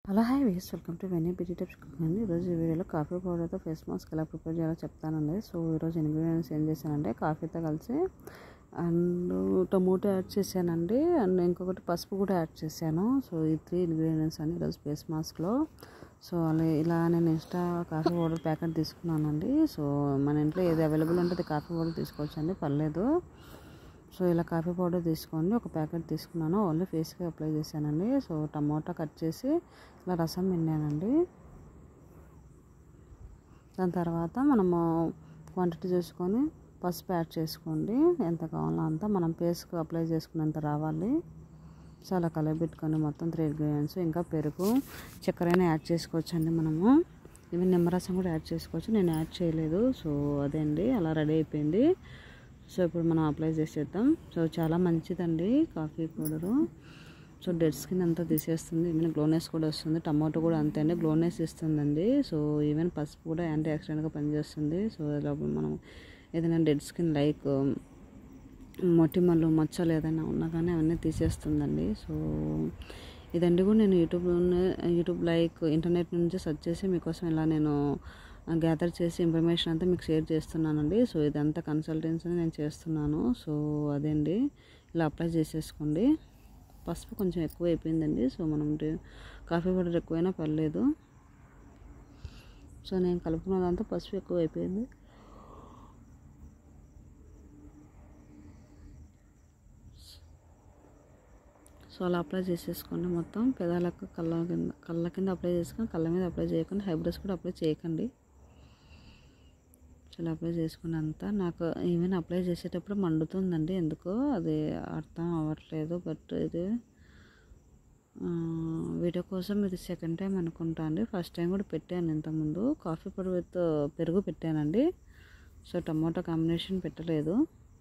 Hello hi వేస్ welcome to వెనీ beauty tips అండి. ఈరోజు ఈ వీడియోలో కాఫీ పౌడర్తో ఫేస్ మాస్క్ ఎలా ప్రిపేర్ చేయాలో చెప్తానండి. సో ఈరోజు ఇంగ్రీడియంట్స్ ఏం చేశానంటే కాఫీతో కలిసి అండ్ టొమాటో యాడ్ చేశానండి, అండ్ ఇంకొకటి పసుపు కూడా యాడ్ చేశాను. సో ఈ 3 ఇంగ్రీడియంట్స్ అండి ఈరోజు ఫేస్ మాస్క్లో. సో అలా ఇలా నేను ఎక్స్ట్రా కాఫీ పౌడర్ ప్యాకెట్ తీసుకున్నానండి. సో మన ఇంట్లో ఏది అవైలబుల్ ఉంటుంది కాఫీ పౌడర్ తీసుకోవచ్చు అండి, పర్లేదు. సో ఇలా కాఫీ పౌడర్ తీసుకోండి, ఒక ప్యాకెట్ తీసుకున్నాను, ఓన్లీ ఫేస్కి అప్లై చేశానండి. సో టమాటా కట్ చేసి ఇలా రసం పిండానండి. దాని తర్వాత మనము క్వాంటిటీ చూసుకొని పసుపు యాడ్ చేసుకోండి, ఎంత కావాలో అంత మనం ఫేస్కి అప్లై చేసుకున్నంత రావాలి. సో అలా కలబెట్టుకొని మొత్తం 3 ఇంగ్రీడియంట్స్, ఇంకా పెరుగు, చక్కెరైనా యాడ్ చేసుకోవచ్చు అండి. మనము ఈవెన్ నిమ్మరసం కూడా యాడ్ చేసుకోవచ్చు, నేను యాడ్ చేయలేదు. సో అదే అండి, అలా రెడీ అయిపోయింది. సో ఇప్పుడు మనం అప్లై చేసేద్దాం. సో చాలా మంచిదండి coffee powder. So dead skin అంతా తీసేస్తుంది, ఈవెన్ గ్లోనెస్ కూడా వస్తుంది. టమాటో కూడా అంతే అండి, గ్లోనెస్ ఇస్తుందండి. సో ఈవెన్ పసుపు కూడా యాంటీ ఆక్సిడెంట్గా పనిచేస్తుంది. సో లోపల మనం ఏదైనా డెడ్ స్కిన్ లైక్ మొటిమలు, మచ్చలు ఏదైనా ఉన్నా కానీ అవన్నీ తీసేస్తుందండి. సో ఇదండి కూడా నేను యూట్యూబ్ లైక్ ఇంటర్నెట్ నుంచి సెర్చ్ చేసి మీకోసం ఇలా నేను గ్యాదర్ చేసి ఇన్ఫర్మేషన్ అంతా మీకు షేర్ చేస్తున్నానండి. సో ఇదంతా కన్సల్టెన్సీ నేను చేస్తున్నాను. సో అదేండి, ఇలా అప్లై చేసేసుకోండి. పసుపు కొంచెం ఎక్కువ అయిపోయిందండి. సో మనం కాఫీ పౌడర్ ఎక్కువైనా పర్లేదు. సో నేను కలుపుకున్నదంతా పసుపు ఎక్కువ అయిపోయింది. సో అలా అప్లై చేసేసుకోండి మొత్తం పెదాలకు, కళ్ళ కింద అప్లై చేసుకొని, కళ్ళ మీద అప్లై చేయకండి, ఐబ్రోస్ కూడా అప్లై చేయకండి. చాలా అప్లై చేసుకున్నంత నాకు ఈవెన్ అప్లై చేసేటప్పుడు మండుతుందండి, ఎందుకో అది అర్థం అవ్వట్లేదు. బట్ ఇది వీడియో కోసం ఇది సెకండ్ టైం అనుకుంటా అండి. ఫస్ట్ టైం కూడా పెట్టాను ఇంతకుముందు, కాఫీ పౌడర్ విత్ పెరుగు పెట్టానండి. సో టమాటో కాంబినేషన్ పెట్టలేదు.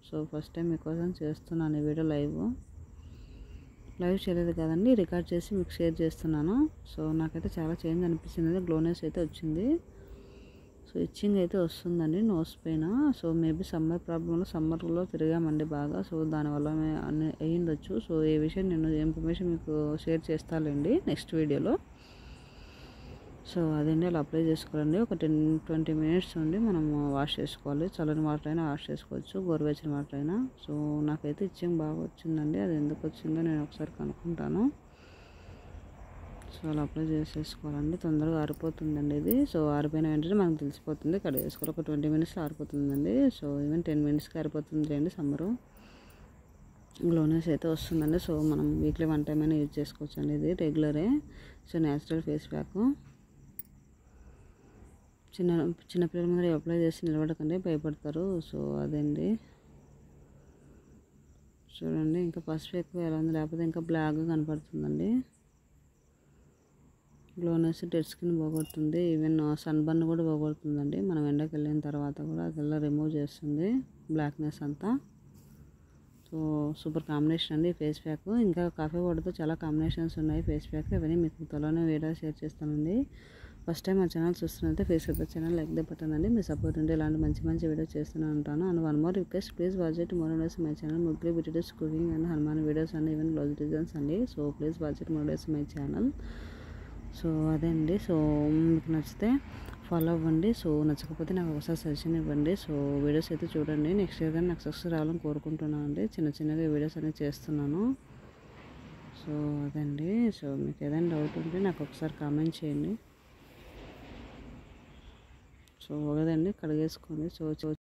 సో ఫస్ట్ టైం మీకోసం చేస్తున్నాను ఈ వీడియో. లైవ్ చేయలేదు కదండి, రికార్డ్ చేసి మీకు షేర్ చేస్తున్నాను. సో నాకైతే చాలా చేంజ్ అనిపించింది, గ్లోనెస్ అయితే వచ్చింది. సో ఇచ్చింగ్ అయితే వస్తుందండి నోస్ పైన. సో మేబీ సమ్మర్లో తిరిగామండి బాగా, సో దానివల్ల అన్నీ అయ్యిండొచ్చు. సో ఈ విషయం నేను ఇన్ఫర్మేషన్ మీకు షేర్ చేస్తానండి నెక్స్ట్ వీడియోలో. సో అదండి, అలా అప్లై చేసుకోవాలండి. ఒక 10-20 మినిట్స్ నుండి మనం వాష్ చేసుకోవాలి. చల్లని వాటర్ అయినా వాష్ చేసుకోవచ్చు, గోరువెచ్చని వాటర్ అయినా. సో నాకైతే ఇచ్చింగ్ బాగా వచ్చిందండి, అది ఎందుకు వచ్చిందో నేను ఒకసారి కనుక్కుంటాను. సో అలా అప్లై చేసేసుకోవాలండి, తొందరగా ఆరిపోతుందండి ఇది. సో ఆరిపోయిన వెంటనే మనకు తెలిసిపోతుంది, కడిగేసుకోవాలి. ఒక 20 మినిట్స్లో ఆరిపోతుందండి. సో ఈవెన్ 10 మినిట్స్కి ఆరిపోతుంది అండి. సమ్మరు గ్లోనెస్ అయితే వస్తుందండి. సో మనం వీక్లీ 1 టైం అయినా యూజ్ చేసుకోవచ్చు అండి, ఇది రెగ్యులరే. So natural face pack. చిన్నపిల్లల ముందర అప్లై చేసి నిలబడకండి, భయపడతారు. సో అదండి, చూడండి ఇంకా పసుపు ఎక్కువ ఎలా ఉంది, లేకపోతే ఇంకా బ్లాక్గా కనపడుతుందండి. గ్లోనెస్ డెడ్ స్కిన్ పోగొడుతుంది, ఈవెన్ సన్ బర్న్ కూడా పోగొడుతుందండి. మనం ఎండకి వెళ్ళిన తర్వాత కూడా అదెల్లా రిమూవ్ చేస్తుంది బ్లాక్నెస్ అంతా. సో సూపర్ కాంబినేషన్ అండి ఫేస్ ప్యాక్. ఇంకా కాఫీ పౌడర్తో చాలా కాంబినేషన్స్ ఉన్నాయి ఫేస్ ప్యాక్, అవన్నీ మీకు త్వరలోనే వీడియో షేర్ చేస్తానండి. ఫస్ట్ టైం మా ఛానల్ చూస్తున్నట్లయితే ఫేస్ the channel like the button అండి. మీ సపోర్ట్ ఉంటే ఇలాంటి మంచి వీడియో చేస్తూనే ఉంటాను. And one more request, please watch it more videos my channel. ముగ్గురు beauty tips, cooking and Hanuman videos and even blouse designs అండి. So please watch it more videos my channel. So అదే అండి, so మీకు నచ్చితే follow అవ్వండి. So నచ్చకపోతే నాకు ఒకసారి సజెషన్ ఇవ్వండి. సో వీడియోస్ అయితే చూడండి, నెక్స్ట్ ఇయర్ కానీ నాకు సక్సెస్ రావాలని కోరుకుంటున్నాను అండి. చిన్నగా వీడియోస్ అనేది చేస్తున్నాను. సో అదండి, సో మీకు ఏదైనా డౌట్ ఉంటే నాకు ఒకసారి కామెంట్ చేయండి. సో కదండి, కడిగేసుకోండి. సో